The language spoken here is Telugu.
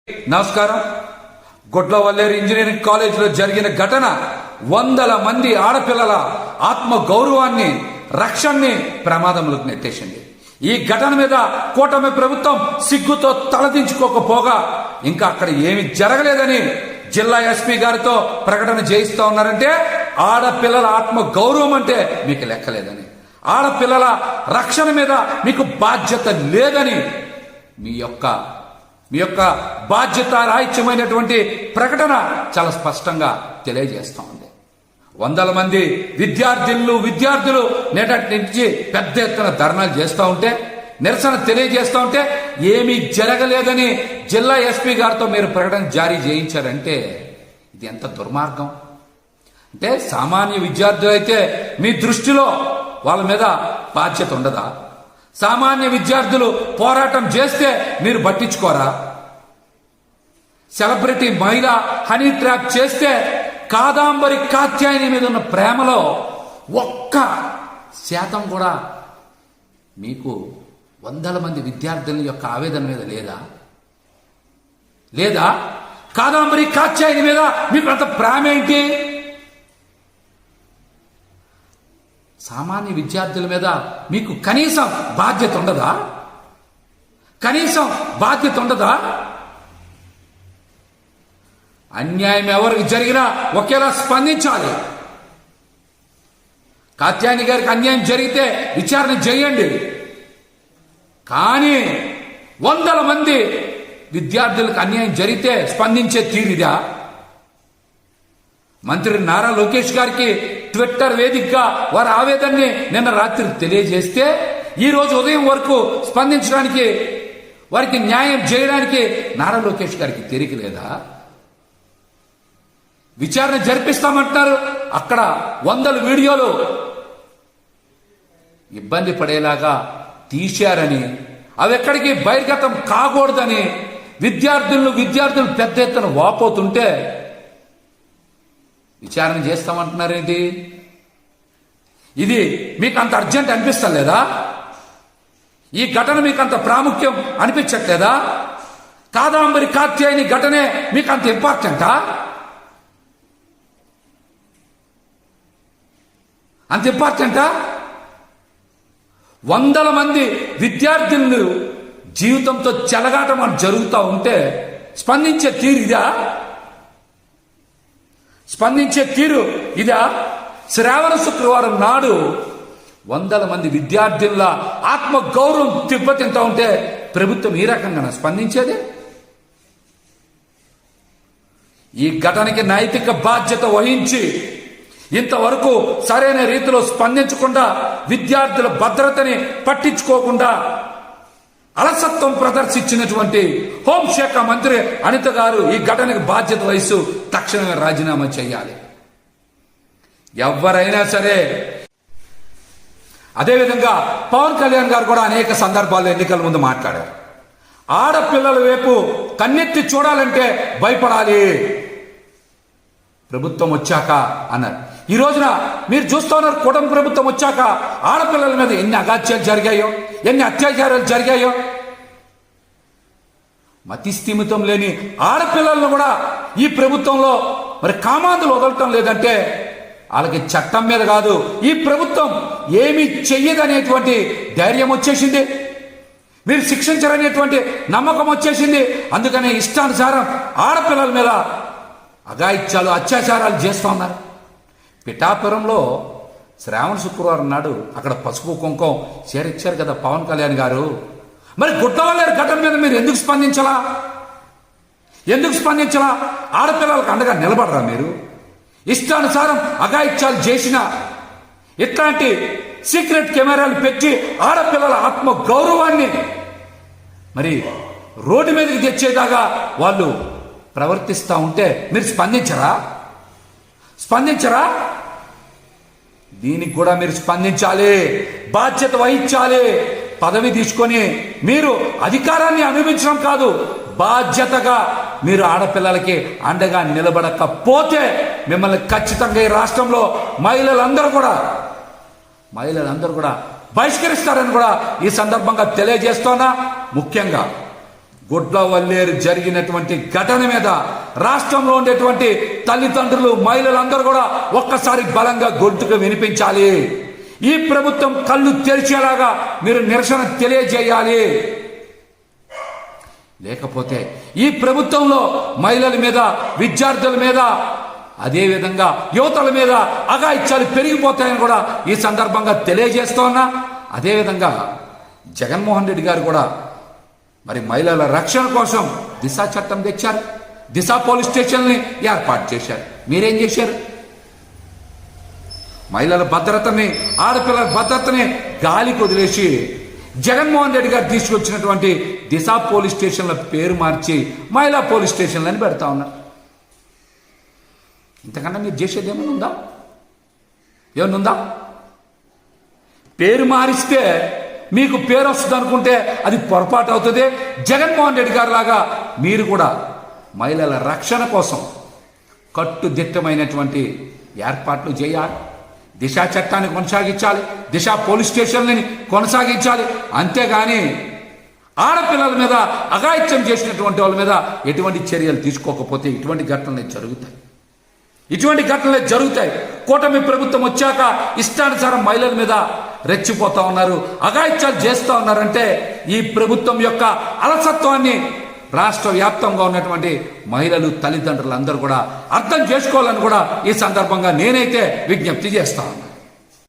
నమస్కారం. గొడ్లవల్లేరు ఇంజనీరింగ్ కాలేజీలో జరిగిన ఘటన వందల మంది ఆడపిల్లల ఆత్మ గౌరవాన్ని, రక్షణని ప్రమాదంలోకి నెట్టేసింది. ఈ ఘటన మీద కూటమి ప్రభుత్వం సిగ్గుతో తలదించుకోకపోగా ఇంకా అక్కడ ఏమి జరగలేదని జిల్లా ఎస్పీ గారితో ప్రకటన చేయిస్తా ఉన్నారంటే ఆడపిల్లల ఆత్మ గౌరవం అంటే మీకు లెక్కలేదని, ఆడపిల్లల రక్షణ మీద మీకు బాధ్యత లేదని మీ యొక్క బాధ్యత రాహిత్యమైనటువంటి ప్రకటన చాలా స్పష్టంగా తెలియజేస్తా ఉంది. వందల మంది విద్యార్థులు నేటి నుంచి పెద్ద ఎత్తున ధర్నాలు చేస్తూ ఉంటే, నిరసన తెలియజేస్తూ ఉంటే ఏమీ జరగలేదని జిల్లా ఎస్పీ గారితో మీరు ప్రకటన జారీ చేయించారంటే ఇది ఎంత దుర్మార్గం. అంటే సామాన్య విద్యార్థులు అయితే మీ దృష్టిలో వాళ్ళ మీద బాధ్యత ఉండదా? సామాన్య విద్యార్థులు పోరాటం చేస్తే మీరు పట్టించుకోరా? సెలబ్రిటీ మహిళ హనీ ట్రాప్ చేస్తే కాదాంబరి కాత్యాయని మీద ఉన్న ప్రేమలో 1% కూడా మీకు వందల మంది విద్యార్థుల యొక్క ఆవేదన మీద లేదా? కాదాంబరి కాత్యాయని మీద మీకు అంత ప్రేమ ఏంటి? సామాన్య విద్యార్థుల మీద మీకు కనీసం బాధ్యత ఉండదా? అన్యాయం ఎవరికి జరిగినా ఒకేలా స్పందించాలి. కాత్యాయని గారికి అన్యాయం జరిగితే విచారణ చేయండి. కానీ వందల మంది విద్యార్థులకు అన్యాయం జరిగితే స్పందించే తీరిదా? మంత్రి నారా లోకేష్ గారికి ట్విట్టర్ వేదికగా వారి ఆవేదనని నిన్న రాత్రి తెలియజేస్తే ఈ రోజు ఉదయం వరకు స్పందించడానికి, వారికి న్యాయం చేయడానికి నారా లోకేష్ గారికి తీరిక లేదా? విచారణ జరిపిస్తామంటున్నారు. అక్కడ వందల వీడియోలు ఇబ్బంది పడేలాగా తీశారని, అవి ఎక్కడికి బహిర్గతం కాకూడదని విద్యార్థులు పెద్ద ఎత్తున వాపోతుంటే విచారణ చేస్తామంటున్నారేంటి? ఇది మీకు అంత అర్జెంట్ అనిపిస్తలేదా? ఈ ఘటన మీకు అంత ప్రాముఖ్యం అనిపించట్లేదా? కాదాంబరి కాత్యాయని ఘటనే మీకు అంత ఇంపార్టెంటా? వందల మంది విద్యార్థులు జీవితంతో చెలగాటం జరుగుతూ ఉంటే స్పందించే తీరు ఇదా? శ్రావణ శుక్రవారం నాడు వందల మంది విద్యార్థుల ఆత్మ గౌరవం తిబ్బతింటూ ఉంటే ప్రభుత్వం ఈ రకంగా స్పందించేది? ఈ ఘటనకి నైతిక బాధ్యత వహించి ఇంతవరకు సరైన రీతిలో స్పందించకుండా, విద్యార్థుల భద్రతని పట్టించుకోకుండా అలసత్వం ప్రదర్శించినటువంటి హోంశాఖ మంత్రి అనిత గారు ఈ ఘటనకు బాధ్యత వహిస్తూ తక్షణమే రాజీనామా చేయాలి. ఎవరైనా సరే. అదేవిధంగా పవన్ కళ్యాణ్ గారు కూడా అనేక సందర్భాల్లో ఎన్నికల ముందు మాట్లాడారు. ఆడపిల్లల వైపు కన్నెత్తి చూడాలంటే భయపడాలి ప్రభుత్వం వచ్చాక అన్నారు. ఈ రోజున మీరు చూస్తూ ఉన్నారు, కూటమి ప్రభుత్వం వచ్చాక ఆడపిల్లల మీద ఎన్ని అగాత్యాలు జరిగాయో, ఎన్ని అత్యాచారాలు జరిగాయో. మతి స్థిమితం లేని ఆడపిల్లలను కూడా ఈ ప్రభుత్వంలో మరి కామాంధులు వదలటం లేదంటే వాళ్ళకి చట్టం మీద కాదు, ఈ ప్రభుత్వం ఏమీ చెయ్యదనేటువంటి ధైర్యం వచ్చేసింది. మీరు శిక్షించరనేటువంటి నమ్మకం వచ్చేసింది. అందుకనే ఇష్టానుసారం ఆడపిల్లల మీద అఘాయిత్యాలు, అత్యాచారాలు చేస్తూ ఉన్నారు. పిఠాపురంలో శ్రావణ శుక్రవారం నాడు అక్కడ పసుపు కుంకం చేరిచ్చారు కదా పవన్ కళ్యాణ్ గారు. మరి గుడ్డవల్లేరు ఘటన మీద మీరు ఎందుకు స్పందించలా? ఆడపిల్లలకు అండగా నిలబడరా మీరు? ఇష్టానుసారం అఘాయిత్యాలు చేసిన ఇట్లాంటి సీక్రెట్ కెమెరాలు పెట్టి ఆడపిల్లల ఆత్మ గౌరవాన్ని మరి రోడ్డు మీదకి తెచ్చేదాకా వాళ్ళు ప్రవర్తిస్తూ ఉంటే మీరు స్పందించరా? దీనికి కూడా మీరు స్పందించాలి, బాధ్యత వహించాలి. పదవి తీసుకొని మీరు అధికారాన్ని అనుభవించడం కాదు, బాధ్యతగా మీరు ఆడపిల్లలకి అండగా నిలబడకపోతే మిమ్మల్ని ఖచ్చితంగా ఈ రాష్ట్రంలో మహిళలందరూ కూడా బహిష్కరిస్తారని కూడా ఈ సందర్భంగా తెలియజేస్తున్నా. ముఖ్యంగా గుడ్లవల్లేరు జరిగినటువంటి ఘటన మీద రాష్ట్రంలో ఉండేటువంటి తల్లిదండ్రులు, మహిళలందరూ కూడా ఒక్కసారి బలంగా గొంతుకు వినిపించాలి. ఈ ప్రభుత్వం కళ్ళు తెరిచేలాగా మీరు నిరసన తెలియజేయాలి. లేకపోతే ఈ ప్రభుత్వంలో మహిళల మీద, విద్యార్థుల మీద, అదేవిధంగా యువతల మీద అఘాయిత్యాలు పెరిగిపోతాయని కూడా ఈ సందర్భంగా తెలియజేస్తూ ఉన్నా. అదేవిధంగా జగన్మోహన్ రెడ్డి గారు కూడా మరి మహిళల రక్షణ కోసం దిశ చట్టం తెచ్చారు. దిశ పోలీస్ స్టేషన్ని ఏర్పాటు చేశారు. మీరేం చేశారు? మహిళల భద్రతని, ఆడపిల్లల భద్రతని గాలికి వదిలేసి జగన్మోహన్ రెడ్డి గారు తీసుకొచ్చినటువంటి దిశ పోలీస్ స్టేషన్ల పేరు మార్చి మహిళా పోలీస్ స్టేషన్లని పెడతా ఉన్నారు. ఇంతకన్నా మీరు చేసేది ఏమైనా ఉందా? ఏమన్నా పేరు మారిస్తే మీకు పేరు వస్తుంది అనుకుంటే అది పొరపాటు అవుతుంది. జగన్మోహన్ రెడ్డి గారు లాగా మీరు కూడా మహిళల రక్షణ కోసం కట్టుదిట్టమైనటువంటి ఏర్పాట్లు చేయాలి. దిశ చట్టాన్ని కొనసాగించాలి. దిశ పోలీస్ స్టేషన్లని కొనసాగించాలి. అంతేగాని ఆడపిల్లల మీద అఘాయిత్యం చేసినటువంటి వాళ్ళ మీద ఎటువంటి చర్యలు తీసుకోకపోతే ఇటువంటి ఘటనలే జరుగుతాయి. కూటమి ప్రభుత్వం వచ్చాక ఇష్టానుసారం మహిళల మీద రెచ్చిపోతా ఉన్నారు, అఘాయిత్యాలు చేస్తూ ఉన్నారంటే ఈ ప్రభుత్వం యొక్క అలసత్వాన్ని రాష్ట్ర వ్యాప్తంగా ఉన్నటువంటి మహిళలు, తల్లిదండ్రులు అందరూ కూడా అర్థం చేసుకోవాలని కూడా ఈ సందర్భంగా నేనైతే విజ్ఞప్తి చేస్తా ఉన్నాను.